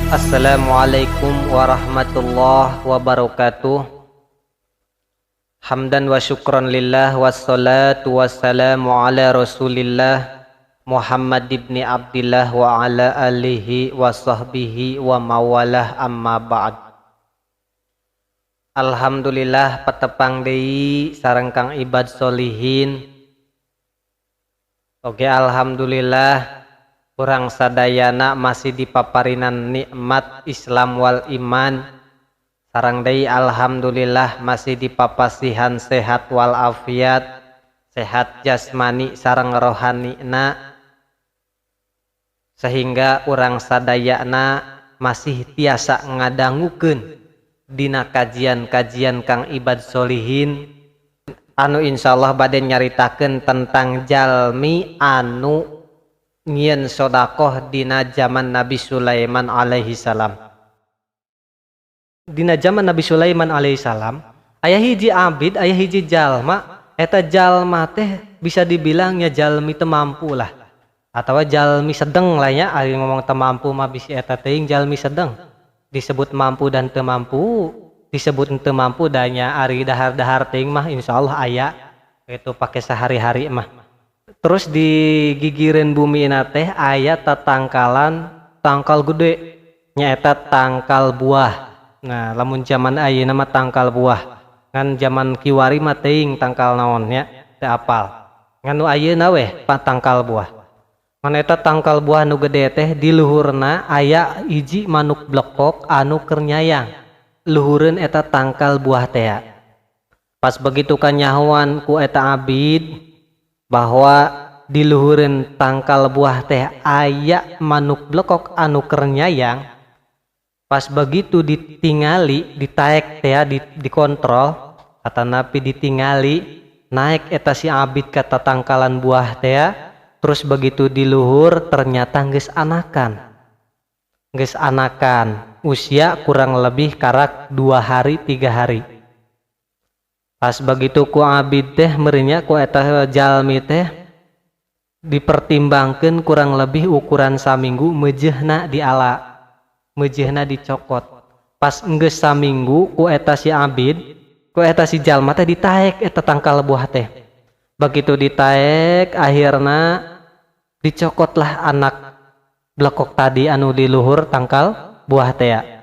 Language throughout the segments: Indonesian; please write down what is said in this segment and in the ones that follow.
Assalamualaikum warahmatullahi wabarakatuh. Hamdan wa syukran lillah wassalatu wassalamu ala rasulillah Muhammad ibn Abdillah wa ala alihi wa sahbihi wa mawalah amma ba'd. Alhamdulillah patepang deui sareng kang ibad solihin. Oke, alhamdulillah urang sadayana masih dipaparinan nikmat Islam wal iman. Sareng deui alhamdulillah masih dipapasihan sehat wal afiat, sehat jasmani sareng rohanina, sehingga urang sadayana masih tiasa ngadangukeun dina kajian-kajian kang ibad solihin anu insyaallah bade nyaritakeun tentang jalmi anu nyieun sodakoh dina zaman Nabi Sulaiman alaihi salam. Dina zaman Nabi Sulaiman alaihi salam aya hiji abid, aya hiji jalma, eta jalma teh bisa dibilang nya jalmi teu mampu lah atawa jalmi sedeng lah nya. Ari ngomong teu mampu mah bisi eta teuing jalmi sedeng. Disebut mampu dan teu mampu, disebut teu mampu danya ari dahar-dahar teuing mah insyaallah aya itu pake sehari-hari mah. Terus di gigireun bumi na teh aya tatangkalan tangkal gede nyaeta tangkal buah. Nah, lamun zaman ayeuna mah tangkal buah. Ngan zaman kiwari mah teuing tangkal naon nya teu apal. Ngan nu ayeuna weh tangkal buah. Ngan eta tangkal buah nu gede teh di luhurna aya hiji manuk blekok anu keur nyayang. Luhureun eta tangkal buah teh. Pas begitu kanyahoan ku eta abid bahwa di luhureun tangkal buah teh aya manuk blekok anu keur nyayang. Pas begitu ditingali, ditaek teh dikontrol, kata Nabi ditingali, naik eta si abid ka tatangkalan buah teh, terus begitu di luhur ternyata geus anakan. Geus anakan, usia kurang lebih karak 2 hari 3 hari. Pas begitu ku abid teh meureunnya ku eta jalmi teh dipertimbangkeun kurang lebih ukuran saminggu meujeuhna diala, meujeuhna dicokot. Pas geus saminggu ku eta si abid, ku eta si jalma teh ditaek eta tangkal buah teh. Begitu ditaek akhirna dicokotlah anak blekok tadi anu di luhur tangkal buah teh.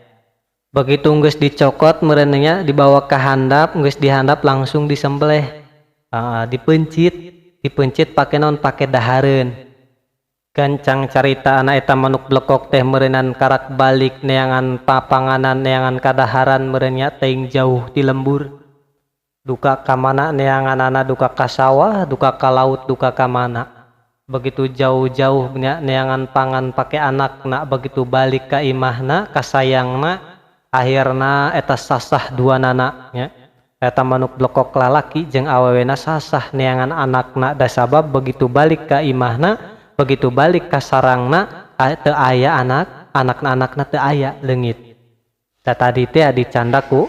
Begitu geus dicokot meureunnya dibawa ka handap, geus dihandap langsung disembelih. Dipencit pake naon, pake dahareun. Gancang carita anak eta manuk blekok teh meureunan karak balik neangan papanganan neangan kadaharan meureunnya teuing jauh ti lembur. Duka ka mana neanganana, duka ka sawah, duka ka laut, duka ka mana. Begitu jauh-jauh neangan pangan pake anakna, begitu balik ka imahna ka sayangna. Akhirna eta sasah dua nana nya. Eta manuk blekok lalaki jeung awewena sasah neangan anakna, da sabab begitu balik ka imahna, begitu balik ka sarangna teu aya anakna teu aya leungit. Da tadi teh dicanda ku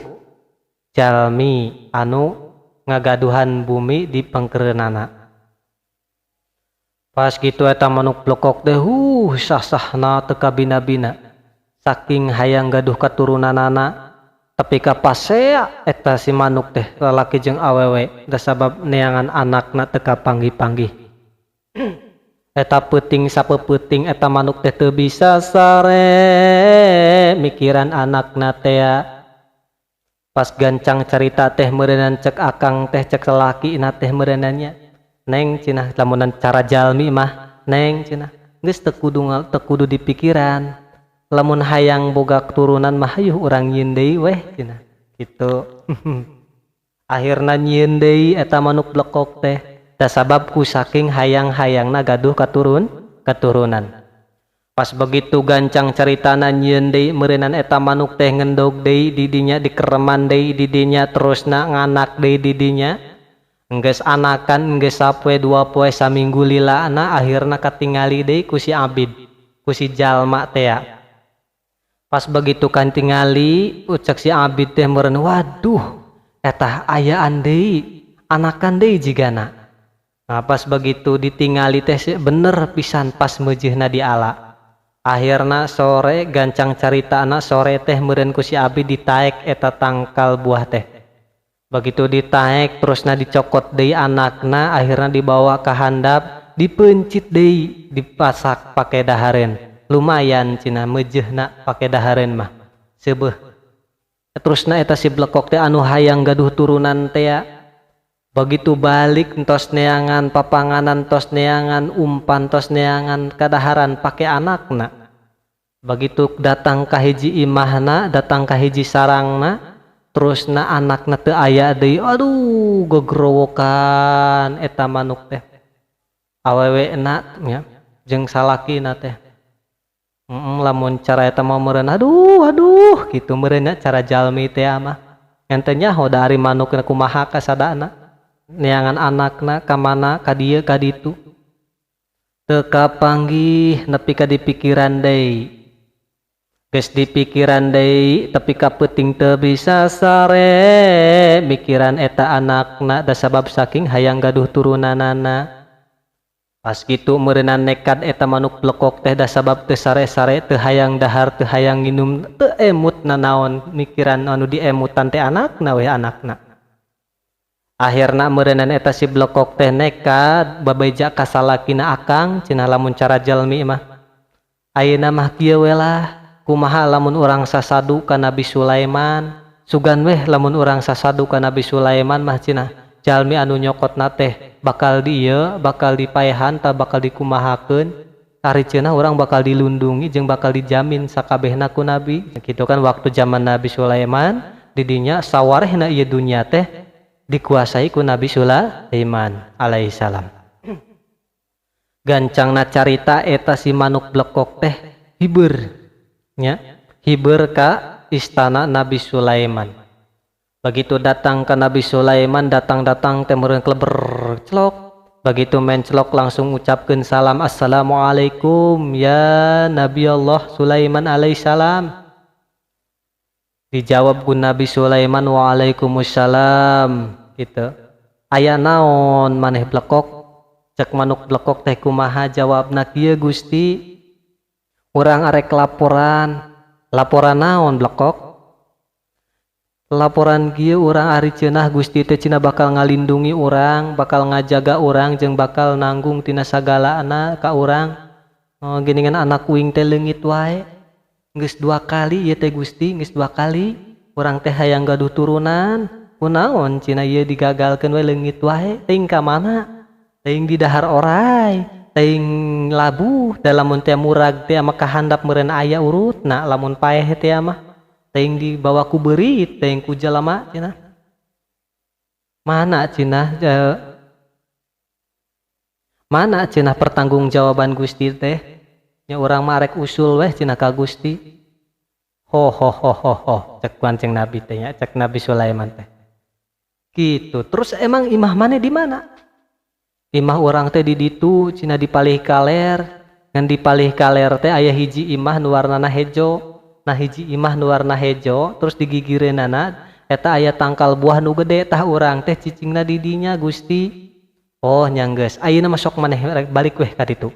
jalmi anu ngagaduhan bumi di pengkeureunana. Pas kitu eta manuk blekok teh sasahna teu kabina-bina. Saking hayang gaduh katurunanana, tapi kapasea eta si manuk teh lalaki jeung awewe, da sabab neangan anakna teu kapanggih-panggih. Eta peuting sapeuting eta manuk teh teu bisa sare mikiran anakna teh. Pas gancang carita teh meureunan cek akang teh cek lalaki na teh meureunan nya, "Neng cenah lamunan cara jalmi mah, neng cenah geus teu kudu dipikiran. Lamun hayang boga keturunan mah hayuh urang nyieun deui weh cenah." Kitu. Akhirna nyieun deui eta manuk blekok teh, da sabab ku saking hayang-hayangna gaduh keturunan. Pas begitu gancang caritana nyieun deui meureunan eta manuk teh ngendog deui di dinya, dikereman deui di dinya, terusna nganak deui di dinya. Enggeus anakan enggeus sapoe 2 poe saminggu lilana akhirna katingali deui ku si abid, ku si jalma teh. Pas begitu kan tingali ucak si abid teh meureun, waduh eta ayaan deui, anakan deui jigana. Nah pas begitu ditingali teh bener pisan pas meujeuhna diala. Akhirna sore gancang carita anak sore teh meureun ku si Abi ditaek eta tangkal buah teh. Begitu ditaek terusna dicokot deui anakna, akhirna dibawa ka handap, dipencit deui, dipasak pake dahareun. Lumayan cenah meujeuhna pake dahareun mah. Seubeuh. Terusna eta si blekok teh anu hayang gaduh turunan teh ya. Begitu balik entos neangan papanganan, tos neangan umpan, tos neangan kadaharan pake anakna. Begitu datang ka hiji imahna, datang ka hiji sarangna, terusna anakna teu aya deui. Aduh, gegrowokan eta manuk teh. Awewena nya jeung salakina teh. Lamun cara eta mah meureun aduh kitu meureun cara jalmi teh mah. Ente nyaho dari manukna kumaha kasadana. Neangan anakna kamana ka dieu ka ditu teu kapanggih nepi ka dipikiran deui geus dipikiran deui tapi ka peuting teu bisa sare mikiran eta anakna da sabab saking hayang gaduh turunanana. Pas kitu meureunan nekat eta manuk blekok teh da sabab teu sare-sare, teu hayang dahar, teu hayang nginum, teu emut nanaon mikiran anu diemutan teh anakna we anakna. Akhirna meureunan eta si blekok teh nekat babeja ka salakina akang cenah lamun cara jalmi mah ayeuna mah kieu we lah kumaha lamun urang sasadu ka Nabi Sulaiman sugan weh lamun urang sasadu ka Nabi Sulaiman mah cenah jalmi anu nyokotna teh bakal dieu bakal dipaehan tah bakal dikumahakeun ari cenah urang bakal dilundungi jeung bakal dijamin sakabehna ku Nabi kitu kan waktu zaman Nabi Sulaiman di dinya sawarehna ieu dunya teh dikuasai ku Nabi Sulaiman alaihissalam. Gancangna carita eta si manuk blekok teh hibeur nya hibeur ka istana Nabi Sulaiman. Begitu datang ke Nabi Sulaiman datang teh meureun kleber celok. Begitu mencelok langsung ucapkeun salam assalamualaikum ya Nabi Allah Sulaiman alaihissalam. Dijawab ku Nabi Sulaiman waalaikumsalam gitu. Aya naon maneh blekok? Cek manuk blekok teh kumaha jawabna kieu Gusti. Urang arek laporan. Laporan naon blekok? Laporan kieu urang ari ceunah Gusti teh cenah bakal ngalindungi urang, bakal ngajaga urang jeung bakal nanggung tina sagalaana ka urang. Geningan anak uing teh leungit wae. Geus 2 kali ieu teh Gusti, geus 2 kali urang teh hayang gaduh turunan. Kunaon cenah ieu digagalkeun we leungit wae, teuing ka mana? Teuing di dahar oray, teuing labuh, da lamun teh murag teh mah kahandap meureun aya urutna, lamun paeh teh mah teuing dibawa ku beurit, teuing ku jalema cenah. Mana cenah pertanggungjawaban Gusti teh? Nya urang mah arek usul weh cenah ka Gusti. Ho cek kuancing Nabi teh nya, cek Nabi Sulaiman teh. Gitu. Terus emang imah maneh di mana? Imah urang teh di ditu cenah dipalih kaler. Ngan dipalih kaler teh aya hiji imah nu warnana hejo. Nah hiji imah nu warna hejo terus digigireunana eta aya tangkal buah nu gede tah urang teh cicingna di dinya Gusti. Oh nya geus. Ayeuna mah sok maneh balik weh ka ditu.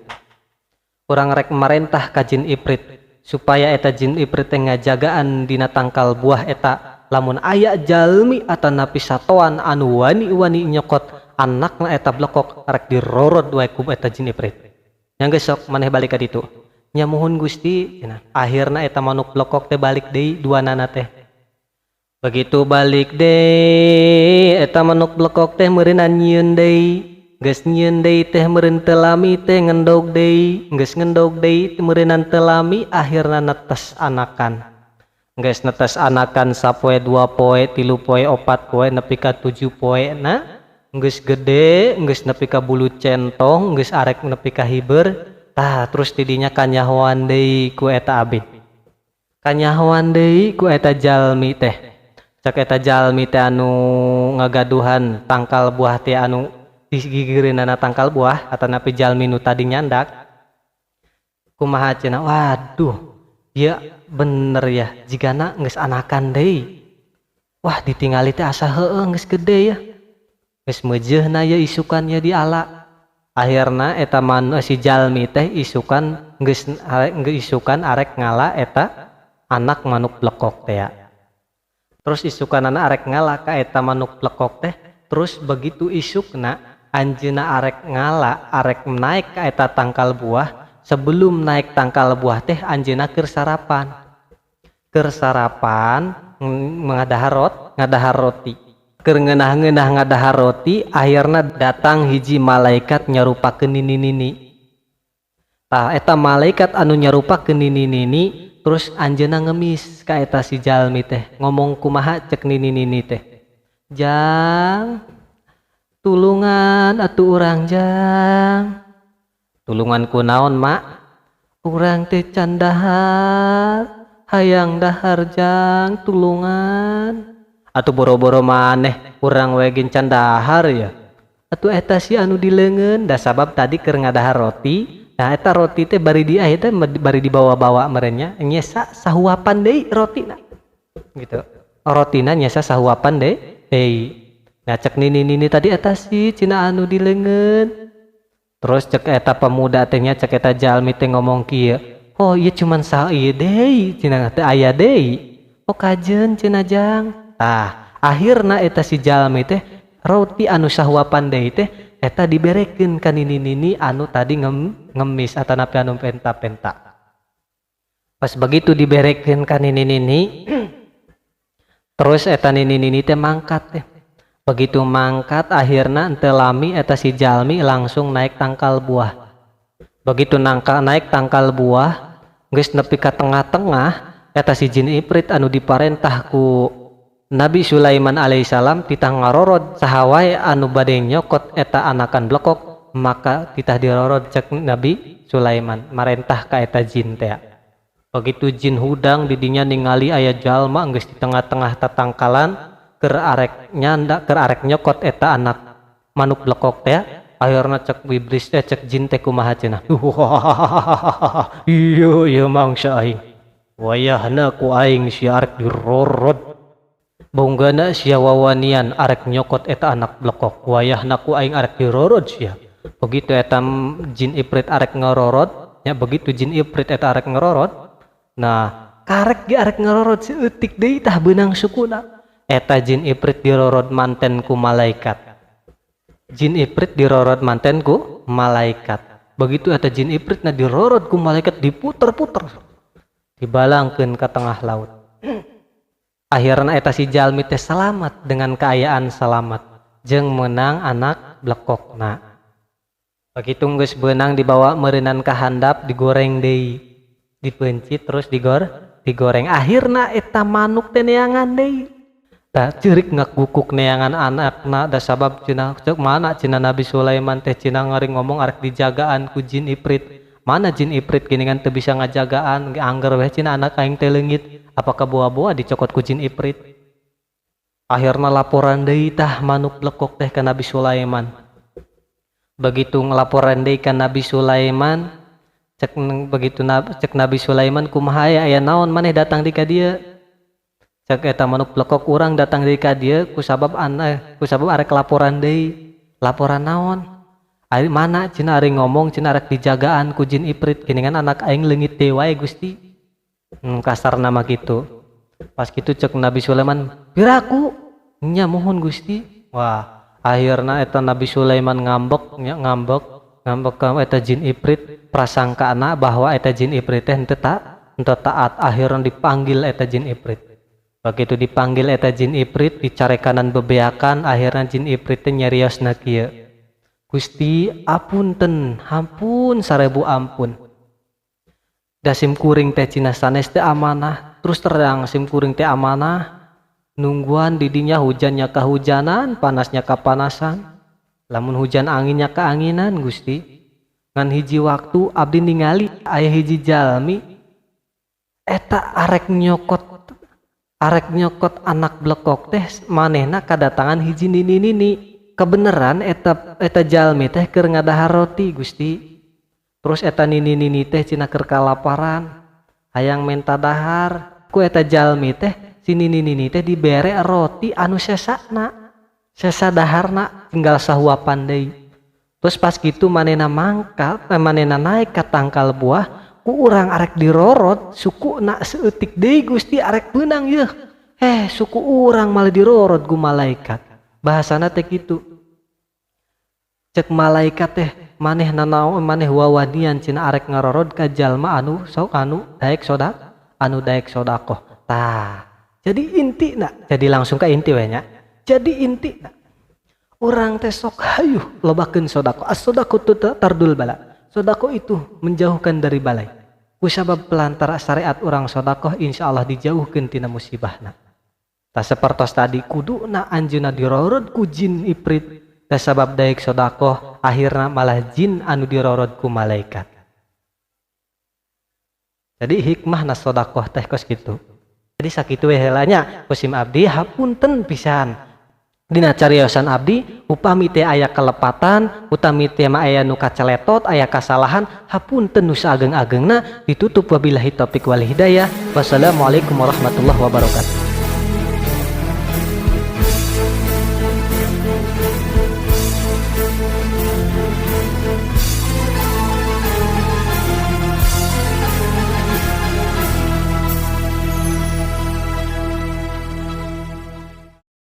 Urang rek marentah ka jin Ifrit supaya eta jin Ifrit teh ngajagaan dina tangkal buah eta lamun aya jalmi atanapi satoan anu wani-wani nyokot anakna eta blekok rek dirorod wae ku eta jin Ifrit. Nya geus sok maneh balik ka ditu. Nya muhun Gusti cenah. Akhirna eta manuk blekok teh balik deui duanana teh. Begitu balik deui eta manuk blekok teh meureunan nyieun deui. Geus nyieun deui teh meureun teu lami teh ngendog deui, geus ngendog deui meureunan teu lami akhirna netes anakan. Geus netes anakan sapoe 2 poe, 3 poe, 4 poe nepi ka 7 poena. Geus gede, geus nepi ka bulu centong, geus arek nepi ka hibeur. Tah terus tidinya kanyahoan deui ku eta abid. Kanyahoan deui ku eta jalmi teh. Cek eta jalmi teh anu ngagaduhan tangkal buah teh anu digigireunana tangkal buah atanapi jalmi nu tadi nyandak kumaha cenah waduh ieu bener ya jigana geus anakan deui wah ditingali teh asa heueuh geus gede ya geus meujeuhna ya isukannya di ala akhirna eta si jalmi teh isukan geus isukan arek ngala eta anak manuk blekok teh ya. Terus isukanana arek ngala ka eta manuk blekok teh, terus begitu isukna anjeunna arek ngala arek naik ka eta tangkal buah, sebelum naik tangkal buah teh anjeunna keur sarapan ngadahar roti keur ngeunah-ngeunah ngadahar roti, akhirna datang hiji malaikat nyarupakeun nini-nini. Tah eta malaikat anu nyarupakeun nini-nini terus anjeunna ngemis ka eta si jalmi teh, ngomong kumaha cek nini-nini teh, "Jang, tulungan atuh urang Jang." "Tulungan kunaon mak?" "Urang teh can dahar, hayang dahar Jang, tulungan." "Atuh boro-boro maneh urang we gen can dahar ya." "Atuh eta si anu di leungeun, da sabab tadi keur ngadahar roti." Nah eta roti teh bari di teh bari dibawa-bawa merenya nyesa sahuapan deui rotina gitu. Rotina nyesa sahuapan deui. Nah cek nini tadi eta si cina anu di leungeun. Terus cek eta pemuda teh nya cek eta jalmi teh ngomong kieu, "Oh ieu cuman saha ieu deui cina teh aya deui." "Oh kajeun cenah Jang." Tah akhirna eta si jalmi teh roti anu sahuapan deui teh eta diberekeun ka nini-nini anu tadi ngemis atau napi anu penta-penta. Pas begitu diberekeun ka nini-nini terus eta nini-nini teh mangkat teh. Begitu mangkat akhirna teu lami eta si jalmi langsung naik tangkal buah. Begitu naik tangkal buah geus nepi ka tengah-tengah eta si jin iprit anu diparentah ku Nabi Sulaiman alaihissalam titah ngarorod sahawae anu bade nyokot eta anakan blekok, maka titah dirorod cek Nabi Sulaiman marentah ka eta jin teh. Begitu jin hudang didinya ningali aya jalma geus di tengah-tengah tatangkalan keur arek nyokot eta anak manuk blekok teh. Akhirna cek iblis cek jin teh kumaha cenah. Ieu mangsa aing. Wayahna ku aing si arek dirorod. Bonggana sia wawanian arek nyokot eta anak blekok, wayahna ku aing arek dirorod sia. Begitu eta jin iprit arek ngororod nya, begitu jin iprit eta arek ngororod, nah karek ge arek ngororod saeutik deui tah beunang sukuna. Eta jin iprit dirorod manten ku malaikat. Jin iprit dirorod manten ku malaikat. Begitu eta jin ipritna dirorod ku malaikat diputer-puter dibalangkeun ka tengah laut. Akhirna eta si jalmi teh selamat dengan keayaan selamat jeung menang anak blekokna. Begitu geus beunang dibawa meureunan ka handap digoreng deui, dipencit terus digoreng. Akhirna eta manuk teh neangan deui. Tah ceurik ngagukuk neangan anakna da sabab cenah ceuk mana cenah Nabi Sulaiman teh cenah ngeuring ngomong arek dijagaan ku jin iprit. Mana jin iprit geuningan teu bisa ngajagaan, angger we cenah anak aing teh leungit. Apakah buah-buah dicokot ku jin iprit. Akhirna laporan deui tah manuk blekok teh ka Nabi Sulaiman. Begitu ngelaporan deui ka Nabi Sulaiman, cek Nabi Sulaiman kumaha aya naon maneh datang di ka dieu. Cek eta manuk blekok urang datang di ka dieu kusabab arek laporan deui. Laporan naon? Ari mana cenah ari ngomong cenah arek dijagaan ku jin iprit geuningan anak aing leungit teh wae Gusti. Kasar nama gitu. Pas gitu cek Nabi Sulaiman, "Piraku?" "Nya mohon Gusti." Wah, akhirna eta Nabi Sulaiman ngambek ka eta jin iprit prasangkaana bahwa eta jin iprit teh henteu taat. Akhirna dipanggil eta jin iprit. Begitu dipanggil eta jin iprit dicarekanan bebeakan, akhirna jin iprit teh nyariosna kieu, "Gusti, apunten, ampun 1000 ampun. Da sim kuring teh cina sanes teh amanah, terus terang sim kuring teh amanah, nungguan didinya hujannya kahujanan, panasnya kapanasan, lamun hujan anginnya keanginan Gusti. Ngan hiji waktu abdi ningali aya hiji jalmi eta arek nyokot anak blekok teh manehna kadatangan hiji nini-nini. Kebeneran eta jalmi teh keur ngadahar roti Gusti. Terus eta nini-nini teh cina keur kalaparan, hayang menta dahar. Ku eta jalmi teh si nini-nini teh dibere roti anu sesa daharna tinggal sahuapan deui. Terus pas gitu manena mangkat, manena naik ke tangkal buah, ku urang arek dirorot, suku nak seetik deui Gusti arek beunang yeuh. Suku urang malah dirorot ku malaikat. Bahasana teh kitu. Cek malaikat teh maneh nanaon maneh wawadian cina arek ngarorod ka jalma anu daek sodakoh. Tah, jadi inti nak, jadi langsung ke inti we nya. Jadi inti nak. Orang teh sok hayuh lobakeun sodako. As-sodako tardul bala. Sodako itu menjauhkan dari balai. Kusabab pelantara syariat orang sodako insyaallah dijauhkeun tina musibahna. Tak sepertos tadi kuduna anjeunna dirorod ku jin iprit. Tak sabab daek sodako akhirna malah jin anu dirorod ku malaikat. Jadi hikmah na sodako teh kos kitu. Jadi sakitu we heula nya kusim abdi hapunten pisan. Dina cariosan abdi upami teh aya kelepatan, utami teh mah aya nu kaceletot, aya kasalahan, hapunten nu saageng-agengna ditutup wabillahi taufik wal hidayah. Wassalamualaikum warahmatullahi wabarakatuh.